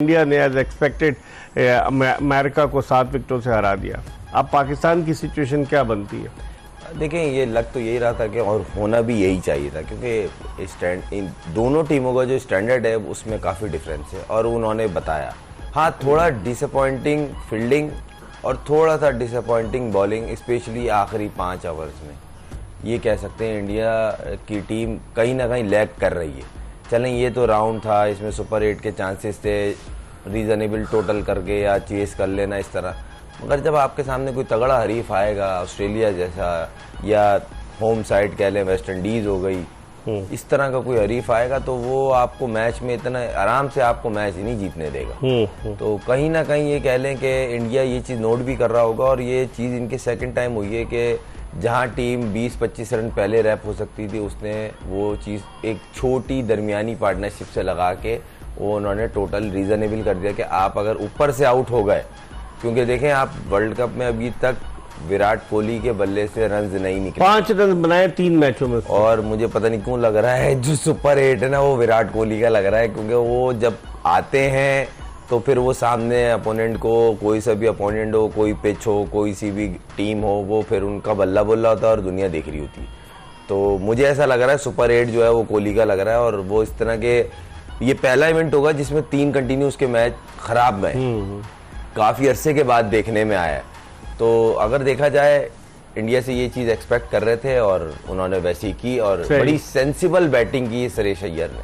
India ने as expected America को 7 विकेटों से हरा दिया। अब पाकिस्तान की सिचुएशन क्या बनती है? देखें, ये लग तो यही रहा था कि और होना भी यही चाहिए था, क्योंकि इन दोनों टीमों का जो स्टैंडर्ड है उसमें काफ़ी डिफरेंस है और उन्होंने बताया। हाँ, थोड़ा डिसअपॉइंटिंग फील्डिंग और थोड़ा सा डिसअपॉइंटिंग बॉलिंग, स्पेशली आखिरी 5 ओवर्स में। ये कह सकते हैं इंडिया की टीम कहीं ना कहीं लैग कर रही है। चलें, ये तो राउंड था, इसमें सुपर 8 के चांसेस थे, रीज़नेबल टोटल करके या चेस कर लेना इस तरह। मगर जब आपके सामने कोई तगड़ा हरीफ आएगा, ऑस्ट्रेलिया जैसा या होम साइड कह लें वेस्ट इंडीज़ हो गई, इस तरह का कोई हरीफ आएगा तो वो आपको मैच में इतना आराम से आपको मैच ही नहीं जीतने देगा। तो कहीं ना कहीं ये कह लें कि इंडिया ये चीज़ नोट भी कर रहा होगा और ये चीज़ इनके सेकंड टाइम हुई है कि जहां टीम 20-25 रन पहले रैप हो सकती थी, उसने वो चीज़ एक छोटी दरमियानी पार्टनरशिप से लगा के वो उन्होंने टोटल रीज़नेबल कर दिया कि आप अगर ऊपर से आउट हो गए, क्योंकि देखें आप वर्ल्ड कप में अभी तक विराट कोहली के बल्ले से रन्स नहीं निकले। 5 रन बनाए 3 मैचों में और मुझे पता नहीं क्यों लग रहा है जो सुपर 8 है ना, वो विराट कोहली का लग रहा है, क्योंकि वो जब आते हैं तो फिर वो सामने अपोनेंट को, कोई सा भी अपोनेंट हो, कोई पिच हो, कोई सी भी टीम हो, वो फिर उनका बल्ला बोला होता है और दुनिया देख रही होती है। तो मुझे ऐसा लग रहा है सुपर 8 जो है वो कोहली का लग रहा है, और वो इस तरह के ये पहला इवेंट होगा जिसमें 3 कंटिन्यूस के मैच खराब गए, काफ़ी अरसे के बाद देखने में आया है। तो अगर देखा जाए, इंडिया से ये चीज़ एक्सपेक्ट कर रहे थे और उन्होंने वैसी की और बड़ी सेंसिबल बैटिंग की सुरेश अय्यर ने,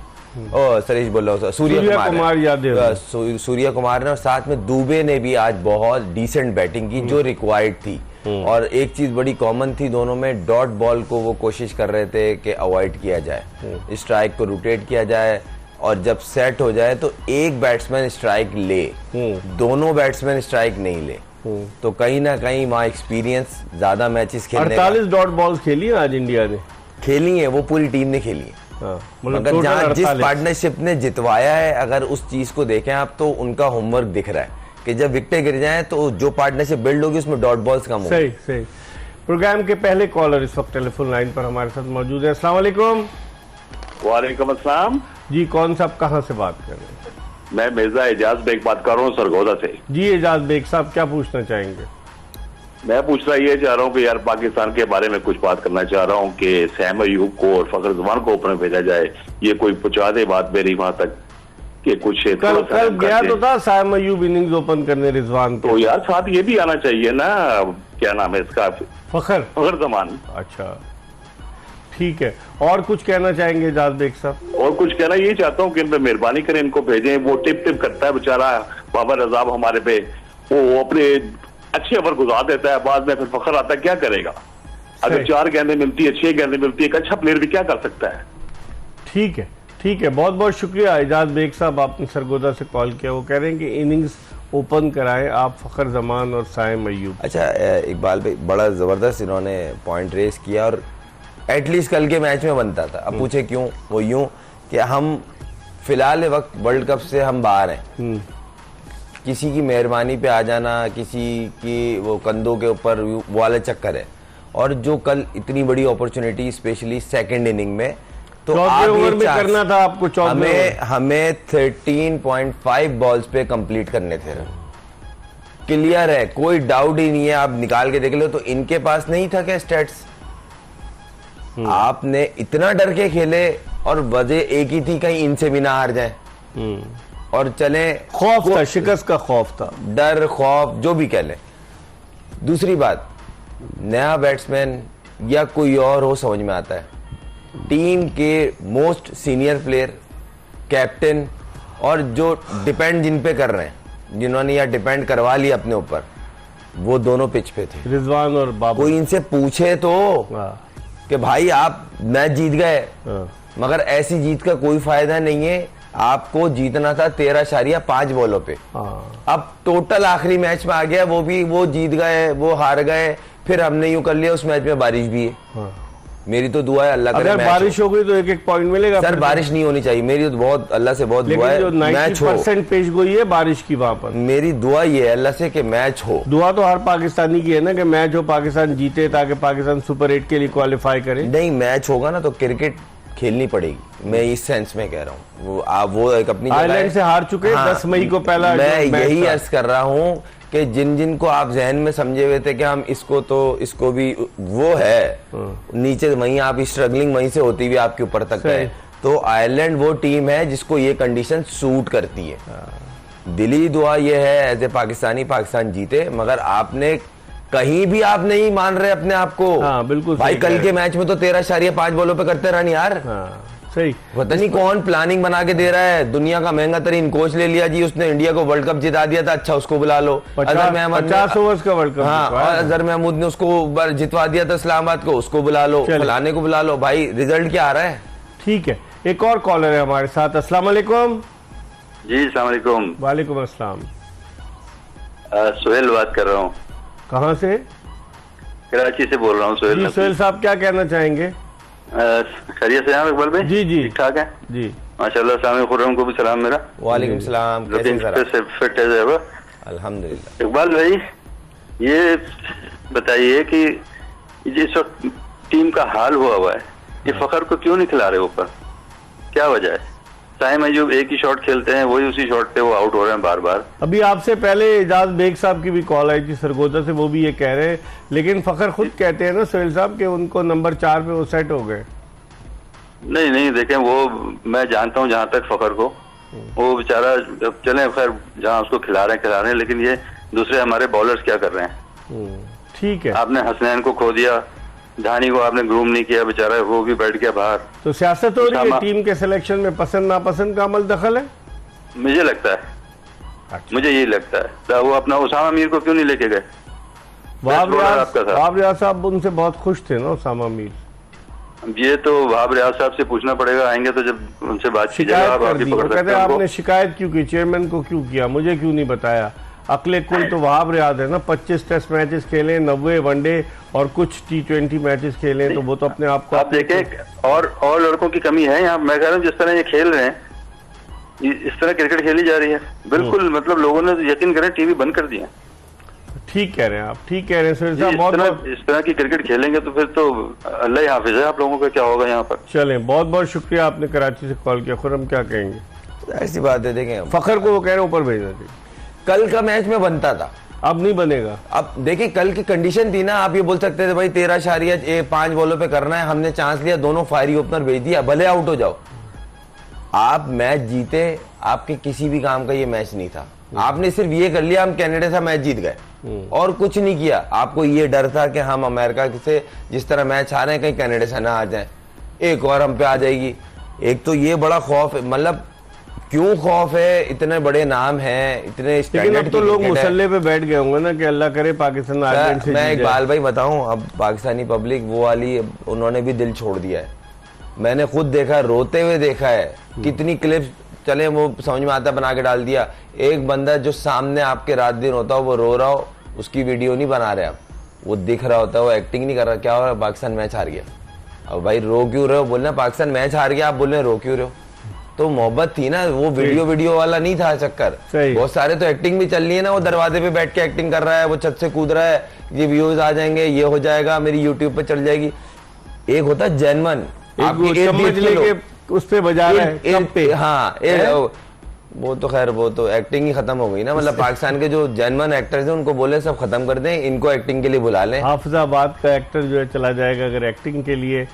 सुरेश बोल रहा हूँ, सूर्या कुमार ने, और साथ में दुबे ने भी आज बहुत डिसेंट बैटिंग की जो रिक्वायर्ड थी। और एक चीज बड़ी कॉमन थी दोनों में, डॉट बॉल को वो कोशिश कर रहे थे कि अवॉइड किया जाए, स्ट्राइक को रोटेट किया जाए, और जब सेट हो जाए तो एक बैट्समैन स्ट्राइक ले, दोनों बैट्समैन स्ट्राइक नहीं ले। तो कहीं ना कहीं वहाँ एक्सपीरियंस ज्यादा मैचेस खेलने 48 डॉट बॉल्स खेली है आज इंडिया ने, खेली है, वो पूरी टीम ने खेली है। अगर जहाँ जिस पार्टनरशिप ने जितवाया है, अगर उस चीज को देखें आप, तो उनका होमवर्क दिख रहा है कि जब विकेटें गिर जाएं तो जो पार्टनरशिप बिल्ड होगी उसमें डॉट बॉल्स कम होंगे। सही। प्रोग्राम के पहले कॉलर इस वक्त टेलीफोन लाइन पर हमारे साथ मौजूद है। अस्सलाम वालेकुम। वालेकुम अस्सलाम जी, कौन साहब कहाँ से बात कर रहे हैं? मैं मिर्जा एजाज बेग बात कर रहा हूँ सरगोदा से। जी एजाज बेग साहब, क्या पूछना चाहेंगे? मैं पूछना ये चाह रहा हूँ कि यार पाकिस्तान के बारे में कुछ बात करना चाह रहा हूँ कि सैम अयूब को और फखर जमान को ओपन भेजा जाए। ये कोई पहुंचा दे बात मेरी वहां तक कि कुछ कल गया तो था सैम अयूब इनिंग्स ओपन करने रिजवान तो यार साथ ये भी आना चाहिए ना, क्या नाम है इसका, फखर जमान। अच्छा ठीक है, और कुछ कहना चाहेंगे एजाज बेग साहब? और कुछ कहना ये चाहता हूँ कि इन पे मेहरबानी करें, इनको भेजें। वो टिप करता है बेचारा बाबर रजाब हमारे पे, वो अपने अच्छे ओवर गुजार देता है, बाद में फिर फखर आता है, क्या करेगा? अगर 4 गेंदें मिलती है, 6 गेंदें मिलती है, एक अच्छा प्लेयर भी क्या कर सकता है? ठीक है, बहुत बहुत शुक्रिया एजाज बेग साहब, आपने सरगोदा से कॉल किया। वो कह रहे हैं कि इनिंग्स ओपन कराएं आप फखर जमान और साइम अयूब। अच्छा इकबाल भाई, बड़ा जबरदस्त इन्होंने पॉइंट रेस किया और एटलीस्ट कल के मैच में बनता था। अब पूछे क्यों? वो यूं कि हम फिलहाल वक्त वर्ल्ड कप से हम बाहर हैं, किसी की मेहरबानी पे आ जाना, किसी की वो कंधों के ऊपर वो वाला चक्कर है। और जो कल इतनी बड़ी अपॉर्चुनिटी स्पेशली सेकंड इनिंग में, तो आप ओवर में करना था आपको, हमें 13.5 बॉल्स पे कंप्लीट करने थे। क्लियर है, कोई डाउट ही नहीं है, आप निकाल के देख लो। तो इनके पास नहीं था क्या स्टैट्स? आपने इतना डर के खेले और वजह एक ही थी, कहीं इनसे भी ना हार जाए। और चले, खौफ था, शिकस्त का खौफ था, डर खौफ जो भी कह ले। दूसरी बात, नया बैट्समैन या कोई और हो समझ में आता है, टीम के मोस्ट सीनियर प्लेयर, कैप्टन, और जो डिपेंड जिन पे कर रहे हैं, जिन्होंने या डिपेंड करवा लिया अपने ऊपर, वो दोनों पिच पे थे, रिजवान और बाबर। कोई इनसे पूछे तो कि भाई आप मैच जीत गए, मगर ऐसी जीत का कोई फायदा नहीं है। आपको जीतना था 13.5 बॉलों पे। अब टोटल आखिरी मैच में आ गया, वो भी वो जीत गए, वो हार गए, फिर हमने यूं कर लिया उस मैच में बारिश भी है। मेरी तो दुआ है अल्लाह करे अगर बारिश हो गई तो 1-1 पॉइंट मिलेगा। सर बारिश नहीं होनी चाहिए, मेरी तो बहुत अल्लाह से बहुत दुआ है, मैच हो। 90% पेश गोई है बारिश की वहां पर। मेरी दुआ ये है अल्लाह से कि मैच हो। दुआ तो हर पाकिस्तानी की है ना कि मैच हो, पाकिस्तान जीते ताकि पाकिस्तान सुपर 8 के लिए क्वालिफाई करे। नहीं, मैच होगा ना तो क्रिकेट खेलनी पड़ेगी, मैं इस सेंस में कह रहा हूँ। वो एक अपनी जगह आयरलैंड है। से हार चुके, हाँ, 10 मई को पहला मैं जो मैच यही था। अर्ज कर रहा हूँ कि जिन को आप जहन में समझे हुए थे कि हम इसको भी वो है नीचे, वहीं आप स्ट्रगलिंग वहीं से होती हुई आपके ऊपर तक है। तो आयरलैंड वो टीम है जिसको ये कंडीशन सूट करती है। दिली दुआ ये है एज ए पाकिस्तानी, पाकिस्तान जीते, मगर आपने कहीं भी आप नहीं मान रहे अपने आप को। हाँ, बिल्कुल भाई सही कल कह के मैच में तो 13.5 बॉलों पे करते रन यार। हाँ, सही। पता नहीं कौन प्लानिंग बना के दे रहा है। दुनिया का महंगा तरीन कोच ले लिया जी, उसने इंडिया को वर्ल्ड कप जिता दिया था। अच्छा, उसको बुला लो। 50 ओवर्स का वर्ल्ड कप। हाँ, और अजहर महमूद ने उसको जितवा दिया था इस्लामाबाद को, उसको बुला लो, फलाने को बुला लो। भाई रिजल्ट क्या आ रहा है? ठीक है, एक और कॉलर है हमारे साथ। अस्सलाम वालेकुम। जी अस्सलाम वालेकुम। वालेकुम अस्सलाम। सोहेल बात कर रहा हूँ, कहाँ से? कराची से बोल रहा हूँ। सोहेल जी सोहेल साहब, क्या कहना चाहेंगे? खैरियत से हैं इकबाल भाई? जी जी ठीक ठाक है जी। माशाल्लाह। सामने खुर्रम को भी सलाम मेरा। वालेकुम सलाम, कैसे हैं सर? से फिट है जरा। अल्हम्दुलिल्लाह। इकबाल भाई, ये बताइए कि जिस वक्त टीम का हाल हुआ है, ये फखर को क्यों नहीं खिला रहे ऊपर? क्या वजह है? टाइम है जो एक ही शॉट खेलते हैं, वही उसी शॉट पे वो आउट हो रहे हैं बार बार। अभी आपसे पहले एजाज बेग साहब की भी कॉल आई थी सरगोदा से, वो भी ये कह रहे हैं, लेकिन फखर खुद कहते हैं ना सोहेल साहब कि उनको नंबर 4 पे वो सेट हो गए। नहीं नहीं, देखें वो मैं जानता हूँ जहाँ तक फखर को, वो बेचारा अब चले खैर जहाँ उसको खिला रहे हैं, लेकिन ये दूसरे हमारे बॉलर्स क्या कर रहे हैं? ठीक है। आपने हसनैन को खो दिया, धानी को आपने ग्रूम नहीं किया, बेचारा वो भी बैठ गया बाहर। तो सियासत हो रही है टीम के सिलेक्शन में, पसंद नापसंद का अमल दखल है? मुझे लगता है, अच्छा। मुझे यही लगता है। तो वो अपना उसामा मीर को क्यों नहीं लेके गए? वहाब आपका था। रियाज साहब उनसे बहुत खुश थे ना, उसामा मीर। ये तो वहाब रियाज साहब से पूछना पड़ेगा, आएंगे तो जब उनसे बात की शिकायत आप कर भी दी, पकड़ वो सकते कहते हैं हैं उनको। आपने शिकायत क्यों की, चेयरमैन को क्यों किया, मुझे क्यों नहीं बताया? अकले कुल तो वहाब रियाज है ना, 25 टेस्ट मैचेस खेले, 90 वनडे और कुछ T20 मैचेस खेले, तो वो तो अपने आप को आप देखें और लड़कों की कमी है यहाँ। मैं कह रहा हूँ जिस तरह ये खेल रहे हैं, इस तरह क्रिकेट खेली जा रही है बिल्कुल, मतलब लोगों ने यकीन करें टीवी बंद कर दिया। ठीक कह रहे हैं आप, ठीक कह रहे हैं सोहेल जी, साहब। बहुत इस तरह की क्रिकेट खेलेंगे तो फिर तो अल्लाह ही हाफिज है। आप लोगों का क्या होगा यहाँ पर? चलें, बहुत बहुत शुक्रिया, आपने कराची से कॉल किया। खुर्रम क्या कहेंगे? ऐसी बात है, देखें फखर को वो कह रहे हैं ऊपर भेजना चाहिए, कल का मैच में बनता था, अब नहीं बनेगा। अब देखिए कल की कंडीशन थी ना। आप ये बोल सकते थे भाई 13.5 बॉलों पे करना है, हमने चांस लिया, दोनों फायरी ओपनर भेज दिया, भले आउट हो जाओ। आप मैच जीते, आपके किसी भी काम का ये मैच नहीं था। आपने सिर्फ ये कर लिया हम कनाडा से मैच जीत गए और कुछ नहीं किया। आपको ये डर था कि हम अमेरिका से जिस तरह मैच आ रहे हैं कहीं कनाडा से ना आ जाए, एक और हम पे आ जाएगी। एक तो ये बड़ा खौफ है, मतलब क्यों खौफ है? इतने बड़े नाम हैं, इतने लेकिन अब तो लोग मुसल्ले पे बैठ गए होंगे ना कि अल्लाह करे पाकिस्तान आयरलैंड से मैं जीत इकबाल भाई बताऊं, अब पाकिस्तानी पब्लिक वो वाली, उन्होंने भी दिल छोड़ दिया है। मैंने खुद देखा, रोते हुए देखा है। कितनी क्लिप्स चले वो समझ में आता, बना के डाल दिया। एक बंदा जो सामने आपके रात दिन होता हो, वो रो रहा हो, उसकी वीडियो नहीं बना रहे आप, वो दिख रहा होता है, वो एक्टिंग नहीं कर रहा। क्या हो रहा है? पाकिस्तान मैच हार गया। अब भाई रो क्यों रहे हो? बोलना पाकिस्तान मैच हार गया, आप बोल रहे रो क्यों रहे हो? तो मोहब्बत थी ना, वो वीडियो वाला नहीं था चक्कर। बहुत सारे तो एक्टिंग भी चल रही है ना, वो दरवाजे पे बैठ के एक्टिंग कर रहा है, वो छत से कूद रहा है, ये व्यूज आ जाएंगे, ये हो जाएगा, मेरी यूट्यूब पे चल जाएगी। एक होता है जेन्युइन, समझ लेके उस पे बजा रहा है कब पे। हाँ, वो तो खैर वो तो एक्टिंग ही खत्म हो गई ना। मतलब पाकिस्तान के जो जेन्युइन एक्टर्स हैं उनको बोले सब खत्म कर दें, इनको एक्टिंग के लिए बुला लें। हाफिजाबाद का एक्टर जो है चला जाएगा अगर एक्टिंग के लिए।